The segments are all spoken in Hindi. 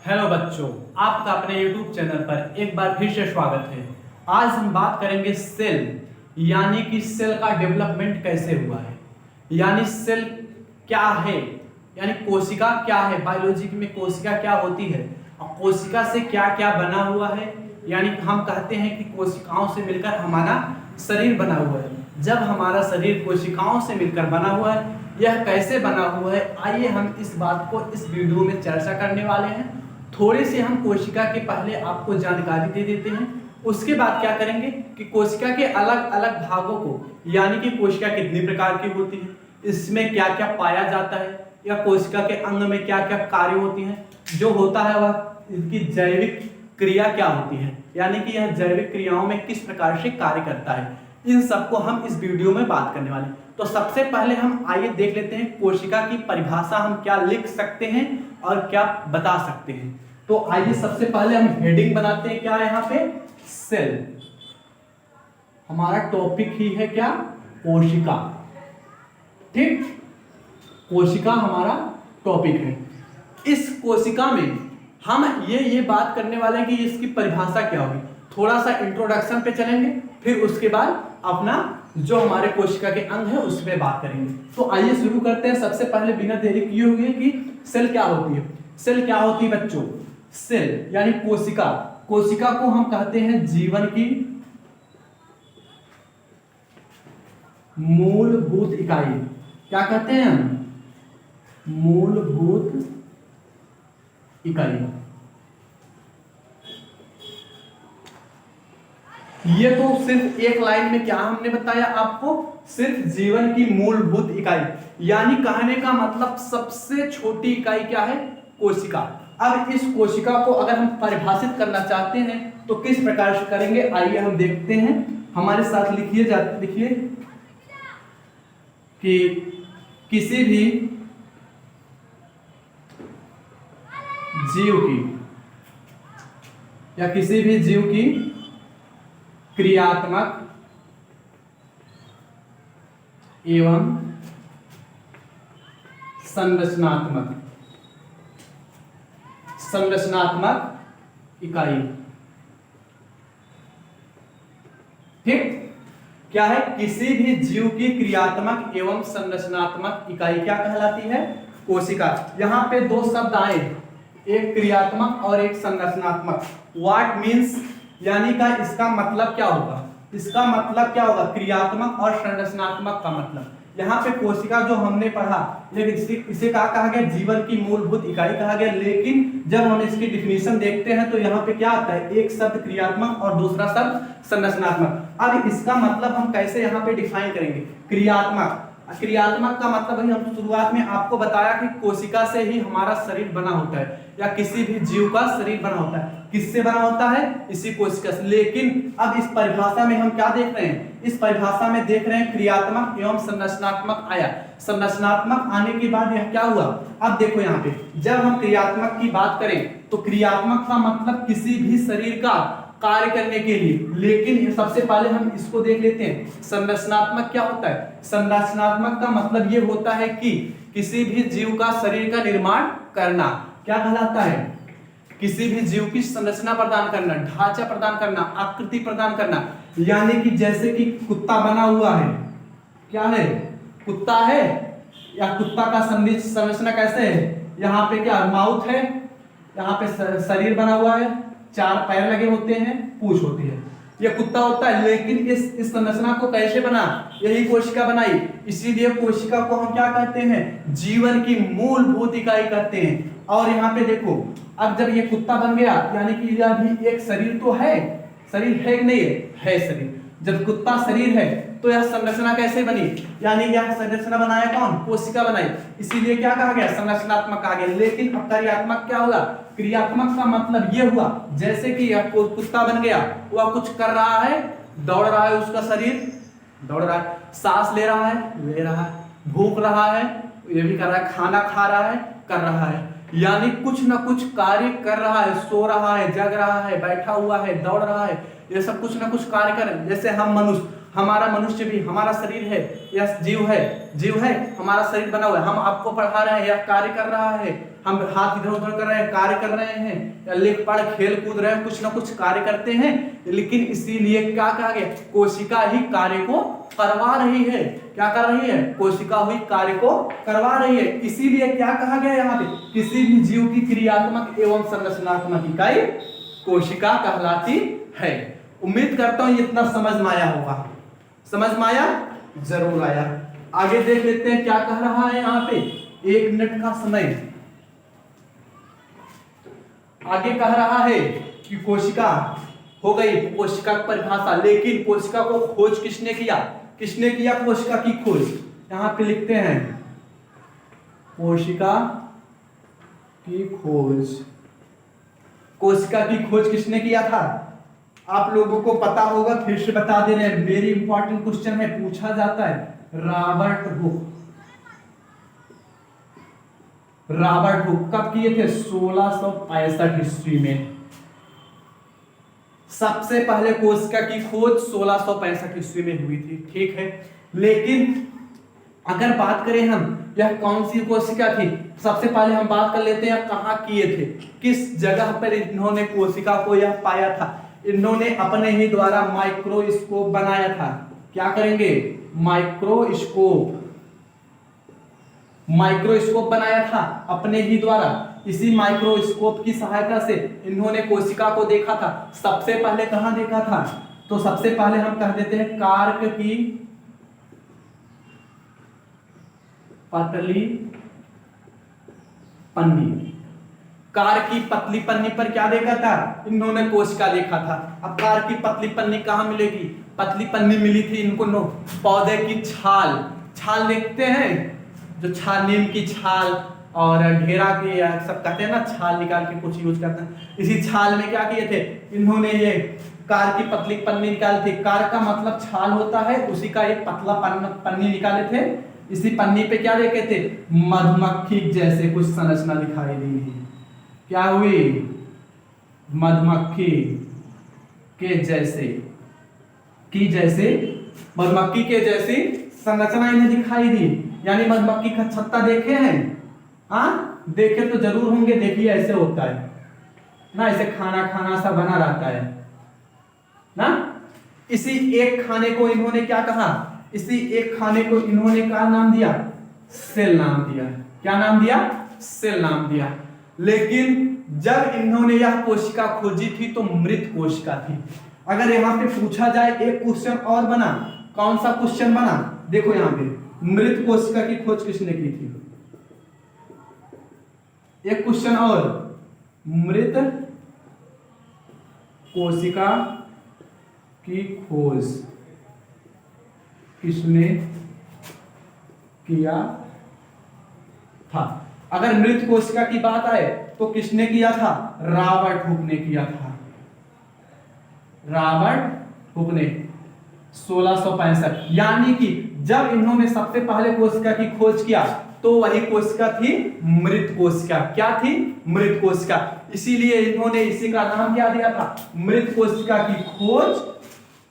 हेलो बच्चों, आपका अपने YouTube चैनल पर एक बार फिर से स्वागत है। आज हम बात करेंगे सेल, यानी कि सेल का डेवलपमेंट कैसे हुआ है, यानी सेल क्या है, यानी कोशिका क्या है, बायोलॉजी में कोशिका क्या होती है और कोशिका से क्या क्या बना हुआ है। यानी हम कहते हैं कि कोशिकाओं से मिलकर हमारा शरीर बना हुआ है। जब हमारा शरीर कोशिकाओं से मिलकर बना हुआ है, यह कैसे बना हुआ है, आइए हम इस बात को इस वीडियो में चर्चा करने वाले हैं। थोड़ी सी हम कोशिका के पहले आपको जानकारी दे देते हैं, उसके बाद क्या करेंगे कि कोशिका के अलग अलग भागों को, यानी कि कोशिका कितनी प्रकार की होती है, इसमें क्या क्या पाया जाता है, या कोशिका के अंग में क्या क्या कार्य होती हैं, जो होता है वह इसकी जैविक क्रिया क्या होती है, यानी कि यह जैविक क्रियाओं में किस प्रकार से कार्य करता है, इन सबको हम इस वीडियो में बात करने वाले हैं। तो सबसे पहले हम आइए देख लेते हैं कोशिका की परिभाषा हम क्या लिख सकते हैं और क्या बता सकते हैं। तो आइए सबसे पहले हम हेडिंग बनाते हैं, क्या है यहाँ पे, सेल। हमारा टॉपिक ही है क्या, कोशिका। ठीक, कोशिका हमारा टॉपिक है। इस कोशिका में हम ये बात करने वाले हैं कि इसकी परिभाषा क्या होगी। थोड़ा सा इंट्रोडक्शन पे चलेंगे, फिर उसके बाद अपना जो हमारे कोशिका के अंग है उस पर बात करेंगे। तो आइए शुरू करते हैं। सबसे पहले बिना देरी किए हुए कि सेल क्या होती है। सेल क्या होती है बच्चों, सेल यानी कोशिका। कोशिका को हम कहते हैं जीवन की मूलभूत इकाई। क्या कहते हैं हम, मूलभूत इकाई। ये तो सिर्फ एक लाइन में क्या हमने बताया आपको, सिर्फ जीवन की मूलभूत इकाई, यानी कहने का मतलब सबसे छोटी इकाई क्या है, कोशिका। अब इस कोशिका को अगर हम परिभाषित करना चाहते हैं तो किस प्रकार से करेंगे, आइए हम देखते हैं। हमारे साथ लिखिए लिखिए कि किसी भी जीव की या किसी भी जीव की क्रियात्मक एवं संरचनात्मक इकाई। ठीक, क्या है, किसी भी जीव की क्रियात्मक एवं संरचनात्मक इकाई क्या कहलाती है, कोशिका। यहां पे दो शब्द आए, एक क्रियात्मक और एक संरचनात्मक। व्हाट मीन्स, यानी का इसका मतलब क्या होगा, इसका मतलब क्या होगा, क्रियात्मक और संरचनात्मक का मतलब। यहाँ पे कोशिका जो हमने पढ़ा, लेकिन इसे कहा गया जीवन की मूलभूत इकाई कहा गया, लेकिन जब हम इसकी डिफिनीशन देखते हैं तो यहाँ पे क्या आता है, एक शब्द क्रियात्मक और दूसरा शब्द संरचनात्मक। अब इसका मतलब हम कैसे यहाँ पे डिफाइन करेंगे, क्रियात्मक। क्रियात्मक का मतलब ही हम शुरुआत में आपको बताया कि कोशिका से ही हमारा शरीर बना होता है, या किसी भी जीव का शरीर बना होता है। किससे बना होता है, इसी कोशिका से। लेकिन अब इस परिभाषा में हम क्या देख रहे हैं, इस परिभाषा में देख रहे हैं क्रियात्मक एवं संरचनात्मक आया। संरचनात्मक आने के बाद यह क्या हुआ, अब देखो यहाँ पे जब हम क्रियात्मक की बात करें तो क्रियात्मक का मतलब किसी भी शरीर का कार्य करने के लिए। लेकिन सबसे पहले हम इसको देख लेते हैं, संरचनात्मक क्या होता है। संरचनात्मक का मतलब ये होता है कि किसी भी जीव का शरीर का निर्माण करना। क्या कहलाता है, किसी भी जीव की संरचना प्रदान करना, ढांचा प्रदान करना, आकृति प्रदान करना। यानी कि जैसे कि कुत्ता बना हुआ है, क्या है, कुत्ता है, या कुत्ता का संरचना कैसे है, यहाँ पे क्या माउथ है, यहाँ पे शरीर बना हुआ है, चार पैर लगे होते हैं, पूंछ होती है, यह कुत्ता होता है। लेकिन इस संरचना को कैसे बना, यही कोशिका बनाई। इसीलिए कोशिका को हम क्या कहते हैं, जीवन की मूलभूत इकाई कहते हैं। और यहाँ पे देखो, अब जब ये कुत्ता बन गया, यानी कि यह भी एक शरीर तो है, शरीर है कि नहीं है शरीर। जब कुत्ता शरीर है तो यह संरचना कैसे बनी, यानी यह संरचना बनाया कौन, कोशिका बनाई। इसीलिए क्या कहा गया, संरचनात्मक कहा गया। लेकिन अब क्रियात्मक क्या होगा, क्रियात्मक का मतलब ये हुआ जैसे कि यह कुत्ता बन गया, वह कुछ कर रहा है, दौड़ रहा है, उसका शरीर दौड़ रहा है, सांस ले रहा है, भूख रहा है, ये भी कर रहा है, खाना खा रहा है, कर रहा है, यानी कुछ ना कुछ कार्य कर रहा है, सो रहा है, जग रहा है, बैठा हुआ है, दौड़ रहा है, ये सब कुछ ना कुछ कार्य कर रहे हैं। जैसे हम मनुष्य, हमारा मनुष्य भी हमारा शरीर है, यह जीव है, हमारा शरीर बना हुआ है, हम आपको पढ़ा रहे हैं, यह कार्य कर रहा है, हम हाथ इधर उधर कर रहे हैं, कार्य कर रहे हैं, या लिख पढ़ खेल कूद रहे हैं, कुछ ना कुछ कार्य करते हैं, लेकिन इसीलिए क्या कहा गया, कोशिका ही कार्य को करवा रही है। क्या कर रही है, कोशिका हुई कार्य को करवा रही है। इसीलिए क्या कहा गया यहाँ पे, किसी भी जीव की क्रियात्मक एवं संरचनात्मक इकाई कोशिका कहलाती है। उम्मीद करता हूं इतना समझ में आया होगा। समझ में आया, जरूर आया। आगे देख लेते हैं क्या कह रहा है यहाँ पे, 1 मिनट का समय। आगे कह रहा है कि कोशिका हो गई कोशिका की परिभाषा, लेकिन कोशिका को खोज किसने किया, किसने किया कोशिका की खोज। यहां पे लिखते हैं कोशिका की खोज। कोशिका की खोज किसने किया था, आप लोगों को पता होगा, फिर से बता दे रहे हैं, वेरी इंपॉर्टेंट क्वेश्चन है, पूछा जाता है। Robert Hooke. रॉबर्ट हुक कब किए थे, 1665 ईस्वी में। सबसे पहले कोशिका की खोज 1665 ईस्वी में हुई थी, ठीक है। लेकिन अगर बात करें हम, यह कौन सी कोशिका थी, सबसे पहले हम बात कर लेते हैं कहाँ किए थे, किस जगह पर इन्होंने कोशिका को यह पाया था। इन्होंने अपने ही द्वारा माइक्रोस्कोप बनाया था। क्या करेंगे, माइक्रोस्कोप, माइक्रोस्कोप बनाया था अपने ही द्वारा। इसी माइक्रोस्कोप की सहायता से इन्होंने कोशिका को देखा था। सबसे पहले कहां देखा था, तो सबसे पहले हम कह देते हैं कार्क की पतली पन्नी। कार की पतली पन्नी पर क्या देखा था, इन्होंने कोशिका देखा था। अब कार की पतली पन्नी कहां मिलेगी, पतली पन्नी मिली थी इनको पौधे की छाल। छाल देखते हैं, जो छाल, नीम की छाल और ढेरा की सब कहते हैं ना, छाल निकाल के कुछ यूज करते हैं। इसी छाल में क्या किए थे इन्होंने, ये कार की पतली पन्नी निकाली थी। कार का मतलब छाल होता है, उसी का एक पतला पन्नी निकाले थे। इसी पन्नी पे क्या देखे थे, मधुमक्खी जैसे कुछ संरचना दिखाई दी। क्या हुई, मधुमक्खी के जैसे, की जैसे, मधुमक्खी के जैसी संरचना इन्हें दिखाई दी। यानी मधुमक्खी का छत्ता देखे हैं, हाँ देखे तो जरूर होंगे। देखिए ऐसे होता है ना, ऐसे खाना खाना सा बना रहता है ना। इसी एक खाने को इन्होंने क्या कहा, इसी एक खाने को इन्होंने क्या नाम दिया, सेल नाम दिया। क्या नाम दिया, सेल नाम दिया। लेकिन जब इन्होंने यह कोशिका खोजी थी तो मृत कोशिका थी। अगर यहाँ पे पूछा जाए, एक क्वेश्चन और बना, कौन सा क्वेश्चन बना, देखो यहाँ पे, मृत कोशिका की खोज किसने की थी, एक क्वेश्चन और, मृत कोशिका की खोज किसने किया था। अगर मृत कोशिका की बात आए तो किसने किया था, रॉबर्ट हुक ने किया था। रॉबर्ट हुक ने 1665। यानी कि जब इन्होंने सबसे पहले कोशिका की खोज किया तो वही कोशिका थी मृत कोशिका। क्या थी, मृत कोशिका। इसीलिए इन्होंने इसी का नाम क्या दिया था, मृत कोशिका की खोज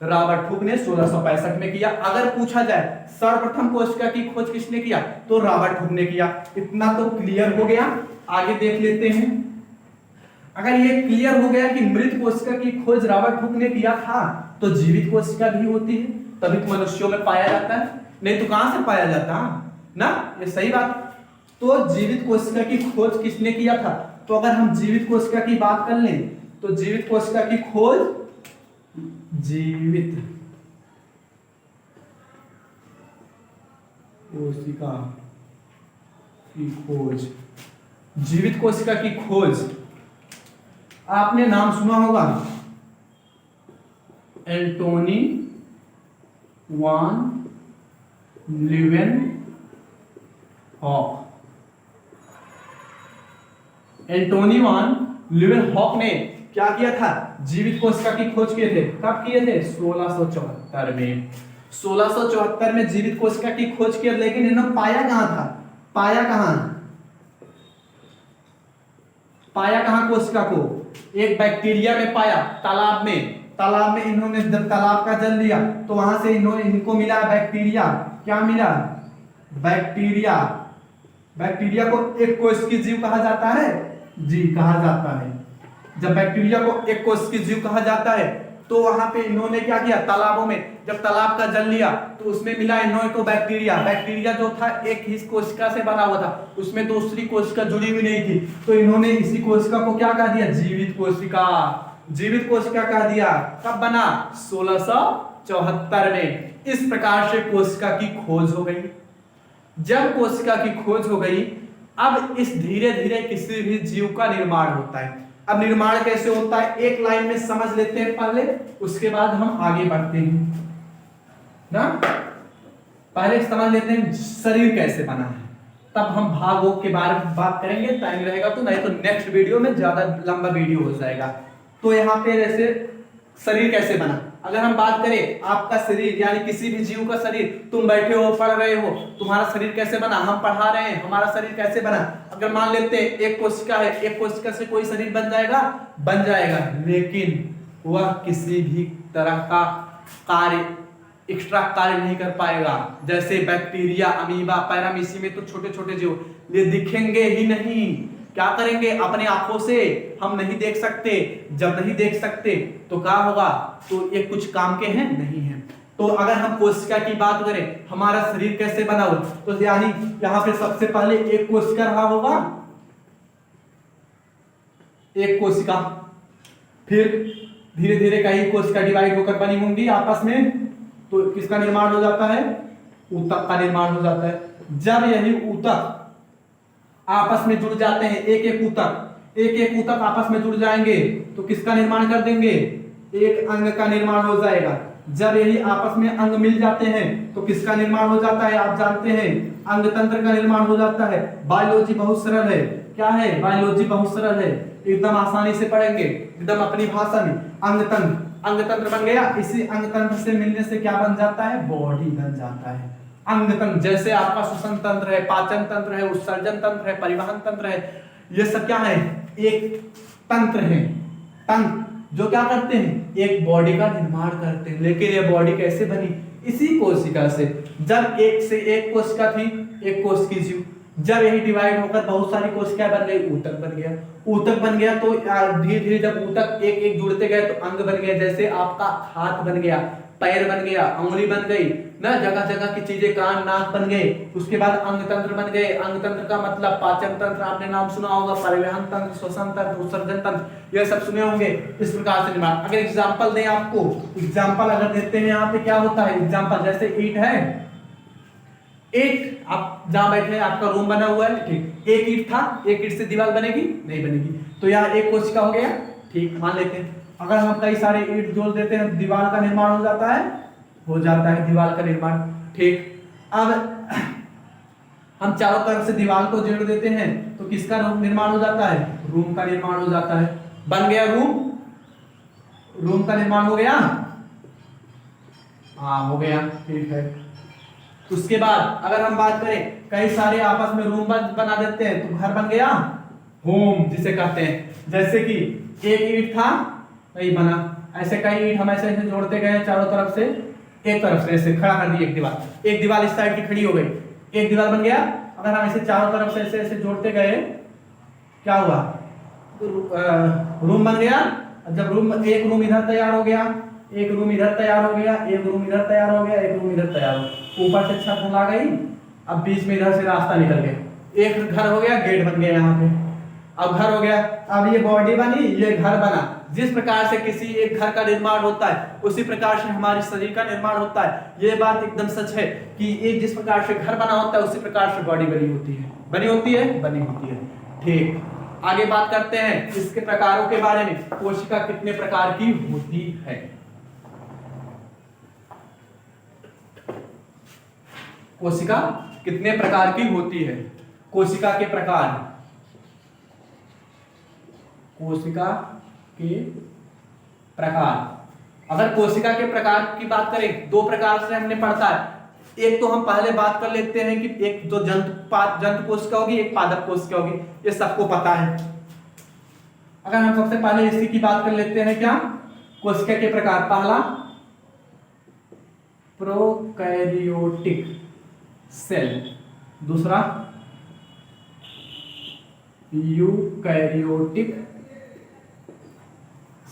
रॉबर्ट हुक ने 1665 में किया। अगर पूछा जाए सर्वप्रथम कोशिका की खोज किसने किया, तो रॉबर्ट हुक ने किया। इतना तो क्लियर हो गया। आगे देख लेते हैं। अगर ये क्लियर हो गया कि मृत कोशिका की खोज रॉबर्ट हुक ने किया था, तो जीवित कोशिका भी होती है, तभी तो मनुष्यों में पाया जाता है, नहीं तो कहां से पाया जाता ना, ये सही बात। तो जीवित कोशिका की खोज किसने किया था, तो अगर हम जीवित कोशिका की बात कर लें तो जीवित कोशिका की खोज, जीवित कोशिका की खोज, जीवित कोशिका की खोज आपने नाम सुना होगा, एंटोनी वान ल्यूवेनहॉक। एंटोनी वान ल्यूवेनहॉक ने क्या किया था, जीवित कोशिका की खोज किए थे। कब किए थे, 1674 में। 1674 में जीवित कोशिका की खोज किया, लेकिन इन्होंने पाया कहां था, पाया कहां, पाया कहां कोशिका को, एक बैक्टीरिया में पाया, तालाब में। तालाब में इन्होंने जब तालाब का जल लिया तो वहां से इनको मिला बैक्टीरिया। क्या मिला, बैक्टीरिया। बैक्टीरिया को एक कोशिकीय जीव कहा जाता है, जी कहा जाता है। जब बैक्टीरिया को एक कोशिकीय जीव कहा जाता है तो वहां पे इन्होंने क्या किया, तालाबों में जब तालाब का जल लिया तो उसमें मिला इन्होंने को बैक्टीरिया। बैक्टीरिया जो था एक ही कोशिका से बना हुआ था, उसमें दूसरी कोशिका जुड़ी हुई नहीं थी, तो इन्होंने इसी कोशिका को क्या कह दिया, जीवित कोशिका। जीवित कोशिका कह दिया। कब बना, 1674 में। इस प्रकार से कोशिका की खोज हो गई। जब कोशिका की खोज हो गई, अब इस धीरे धीरे किसी भी जीव का निर्माण होता है। अब निर्माण कैसे होता है एक लाइन में समझ लेते हैं पहले, उसके बाद हम आगे बढ़ते हैं ना। पहले समझ लेते हैं शरीर कैसे बना है, तब हम भागों के बारे में बात करेंगे। टाइम रहेगा तो, नहीं तो नेक्स्ट वीडियो में ज्यादा लंबा वीडियो हो जाएगा। तो यहाँ पे जैसे शरीर कैसे बना, अगर हम बात करें आपका शरीर यानी किसी भी जीव का शरीर, तुम बैठे हो पढ़ रहे हो, तुम्हारा शरीर कैसे बना, हम पढ़ा रहे हैं, हमारा शरीर कैसे बना। अगर मान लेते हैं एक कोशिका है, एक कोशिका से कोई शरीर बन जाएगा, बन जाएगा, लेकिन वह किसी भी तरह का कार्य एक्स्ट्रा कार्य नहीं कर पाएगा। जैसे बैक्टीरिया, अमीबा, पैरामीशी में तो छोटे छोटे जीव ये दिखेंगे ही नहीं। क्या करेंगे, अपने आंखों से हम नहीं देख सकते। जब नहीं देख सकते तो क्या होगा, तो ये कुछ काम के हैं नहीं है। तो अगर हम कोशिका की बात करें, हमारा शरीर कैसे बना हो, तो यानी यहाँ पे सबसे पहले एक कोशिका रहा होगा, एक कोशिका, फिर धीरे धीरे कई कोशिका डिवाइड होकर बनी होंगी आपस में, तो किसका निर्माण हो जाता है, ऊतक का निर्माण हो जाता है। जब यही ऊतक आपस में जुड़ जाते हैं, एक एक ऊतक आपस में जुड़ जाएंगे तो किसका निर्माण कर देंगे, एक अंग का निर्माण हो जाएगा। जब यही आपस में अंग मिल जाते हैं तो किसका निर्माण हो जाता है, आप जानते हैं, अंग तंत्र का निर्माण हो जाता है। बायोलॉजी बहुत सरल है, क्या है, बायोलॉजी बहुत सरल है, एकदम आसानी से पढ़ेंगे, एकदम अपनी भाषा में। अंग तंत्र बन गया, इसी अंग तंत्र से मिलने से क्या बन जाता है, बॉडी बन जाता है। अंग तंत्र जैसे आपका श्वसन तंत्र है, पाचन तंत्र है, उत्सर्जन तंत्र है, परिवहन तंत्र है, ये सब क्या है, एक तंत्र है। तंत्र जो क्या करते हैं, एक बॉडी का निर्माण करते हैं। लेकिन ये बॉडी कैसे बनी, इसी कोशिका से। जब एक से एक कोशिका थी, एक कोशिकीय जीव, जब यही डिवाइड होकर बहुत सारी कोशिकाएं बन गई, ऊतक बन गया। ऊतक बन गया तो धीरे धीरे जब ऊतक एक एक जुड़ते गए तो अंग बन गया। जैसे आपका हाथ बन गया, पैर बन गया, उंगली बन गई ना, जगह जगह की चीजें, कान नाक बन गए। उसके बाद अंग तंत्र बन गए। अंग तंत्र का मतलब पाचन तंत्र आपने नाम सुना होगा, परिवहन तंत्र, श्वसन तंत्र, उत्सर्जन तंत्र, ये सब सुने होंगे। इस प्रकार से निर्माण। अगर एग्जांपल दें आपको, एग्जांपल अगर देते हैं यहाँ पे क्या होता है, एग्जांपल जैसे ईंट है, ईंट आप जहां बैठे हैं आपका रूम बना हुआ है, ठीक, एक ईंट था, एक ईंट से दीवार बनेगी नहीं बनेगी, तो यहाँ एक कोशिका हो गया, ठीक, मान लेते हैं। अगर हम कई सारे ईंट जोड़ देते हैं, दीवार का निर्माण हो जाता है दीवार का निर्माण, ठीक। अब हम चारों तरफ से दीवार को जोड़ देते हैं तो किसका निर्माण हो जाता है, रूम का निर्माण हो जाता है। बन गया रूम का निर्माण हो गया, हाँ हो गया, ठीक है। उसके बाद अगर हम बात करें, कई सारे आपस में रूम बना देते हैं तो घर बन गया, होम जिसे कहते हैं। जैसे कि एक ईंट था, वही बना, ऐसे कई ईंट हम ऐसे ऐसे जोड़ते गए चारों तरफ से, एक तरफ से ऐसे खड़ा कर दी एक दीवार इस साइड की खड़ी हो गई, एक दीवार बन गया। अगर हम ऐसे चारों तरफ से ऐसे ऐसे जोड़ते गए, क्या हुआ, रूम बन गया। जब एक रूम इधर तैयार हो गया, एक रूम इधर तैयार हो गया, एक रूम इधर तैयार हो गया, एक रूम इधर तैयार हो गया, ऊपर से छत ढला गई, अब बीच में इधर से रास्ता निकल गया, एक घर हो गया, गेट बन गया यहाँ पे, अब घर हो गया। अब ये बॉडी बनी, ये घर बना। जिस प्रकार से किसी एक घर का निर्माण होता है, उसी प्रकार से हमारे शरीर का निर्माण होता है। ये बात एकदम सच है कि एक जिस प्रकार से घर बना होता है, उसी प्रकार से बॉडी बनी होती है, ठीक। आगे बात करते हैं इसके प्रकारों के बारे में। कोशिका कितने प्रकार की होती है, कोशिका कितने प्रकार की होती है। कोशिका के प्रकार, कोशिका के प्रकार, अगर कोशिका के प्रकार की बात करें, दो प्रकार से हमने पढ़ता है। एक तो हम पहले बात कर लेते हैं कि एक जो जंतु कोशिका होगी, एक पादप कोशिका होगी, ये सबको पता है। अगर हम सबसे पहले इसी की बात कर लेते हैं, क्या, कोशिका के प्रकार, पहला प्रोकैरियोटिक सेल, दूसरा यूकैरियोटिक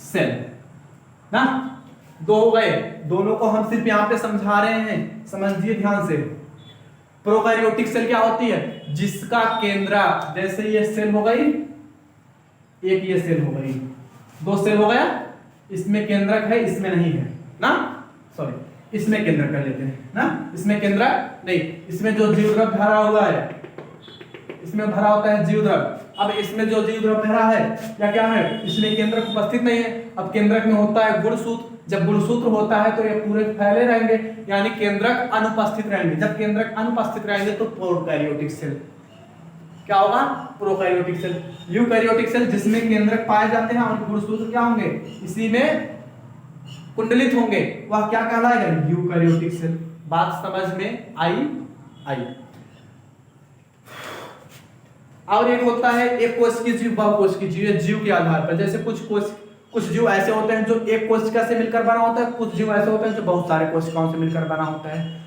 सेल ना। दो हो गए, दोनों को हम सिर्फ यहां पे समझा रहे हैं, समझिए ध्यान से। प्रोकैरियोटिक सेल क्या होती है, जिसका केंद्रक, जैसे ये सेल हो गई, एक ये सेल हो गई, दो सेल हो गया, इसमें केंद्रक है इसमें नहीं है ना, सॉरी इसमें केंद्रक कर लेते हैं ना, इसमें केंद्रक नहीं, इसमें जो जीवद्रव भरा हुआ है, इसमें भरा होता है जीवद्रव। अब इसमें जो जीवद्रव भरा है या क्या है, इसमें केंद्रक उपस्थित नहीं है। अब केंद्रक में होता है गुणसूत्र, जब गुणसूत्र होता है तो ये पूरे फैले रहेंगे, यानी केंद्रक अनुपस्थित रहेंगे। जब केंद्रक अनुपस्थित रहेंगे तो प्रोकैरियोटिक सेल क्या होगा, प्रोकैरियोटिक सेल। यूकैरियोटिक सेल जिसमें केंद्रक पाए जाते हैं और गुणसूत्र क्या होंगे, इसी में कुंडलित होंगे, वह क्या कहलाएगा, यूकैरियोटिक सेल। बात समझ में आई। और एक होता है एक कोशिकीय जीव, बहुकोशिकीय जीव, जीव के आधार पर। जैसे कुछ जीव ऐसे होते हैं जो एक कोशिका से मिलकर बना होता है, कुछ जीव ऐसे होते हैं जो बहुत सारे कोशिकाओं से मिलकर बना होता है।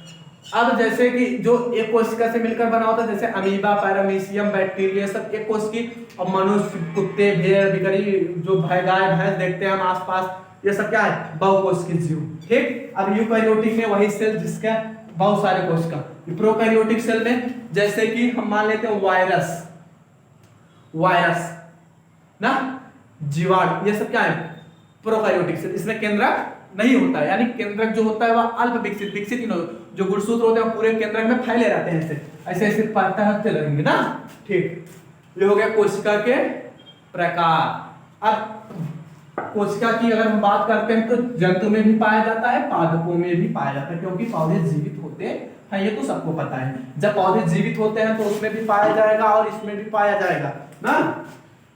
अब जैसे कि जो एक कोशिका से मिलकर बना होता है, जैसे अमीबा, पैरामीशियम, बैक्टीरिया, सब एक कोशिकीय। और मनुष्य, कुत्ते, भेड़, बिकरी, जो गाय भैंस देखते हैं हम आसपास, ये सब क्या है, बहुकोशिकीय जीव। ठीक। अब यूकैरियोटिक में वही सेल जिसका बहुत सारे कोशिका। प्रोकैरियोटिक सेल में जैसे कि हम मान लेते हैं वायरस ना, जीवाणु, ये सब क्या है, प्रोकैरियोटिक सेल। इसमें केंद्रक नहीं होता है, यानी केंद्रक जो होता है वह अल्प विकसित ही नहीं, जो गुणसूत्र होते हैं पूरे केंद्रक में फैले रहते हैं, ऐसे पलटते रहेंगे ना। ठीक, ये हो गया कोशिका के प्रकार। अब कोशिका की अगर हम बात करते हैं तो जंतु में भी पाया जाता है, पादपों में भी पाया जाता है, क्योंकि पौधे जीवित होते हैं, ये तो सबको पता है। जब पौधे जीवित होते हैं तो उसमें भी पाया जाएगा और इसमें भी पाया जाएगा ना,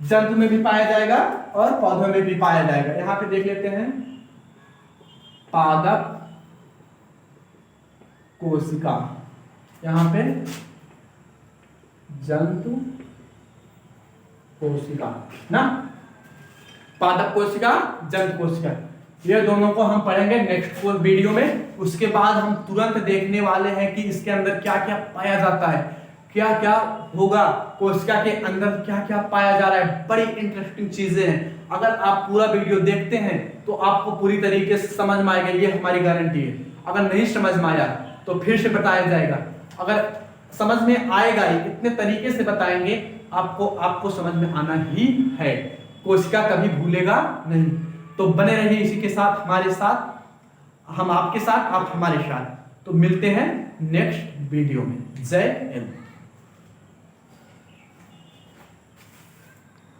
जंतु में भी पाया जाएगा और पौधों में भी पाया जाएगा। यहाँ पे देख लेते हैं, पादप कोशिका, यहां पे जंतु कोशिका ना, पादप कोशिका, जंतु कोशिका, ये दोनों को हम पढ़ेंगे नेक्स्ट वीडियो में। उसके बाद हम तुरंत देखने वाले हैं कि इसके अंदर क्या क्या पाया जाता है, क्या क्या होगा, कोशिका के अंदर क्या क्या पाया जा रहा है। बड़ी इंटरेस्टिंग चीजें हैं। अगर आप पूरा वीडियो देखते हैं तो आपको पूरी तरीके से समझ में आएगा, ये हमारी गारंटी है। अगर नहीं समझ में आया तो फिर से बताया जाएगा। अगर समझ में आएगा, इतने तरीके से बताएंगे, आपको समझ में आना ही है। कोशिका कभी भूलेगा नहीं। तो बने रहिए इसी के साथ, हमारे साथ, हम आपके साथ, आप हमारे साथ। तो मिलते हैं नेक्स्ट वीडियो में। जय हिंद।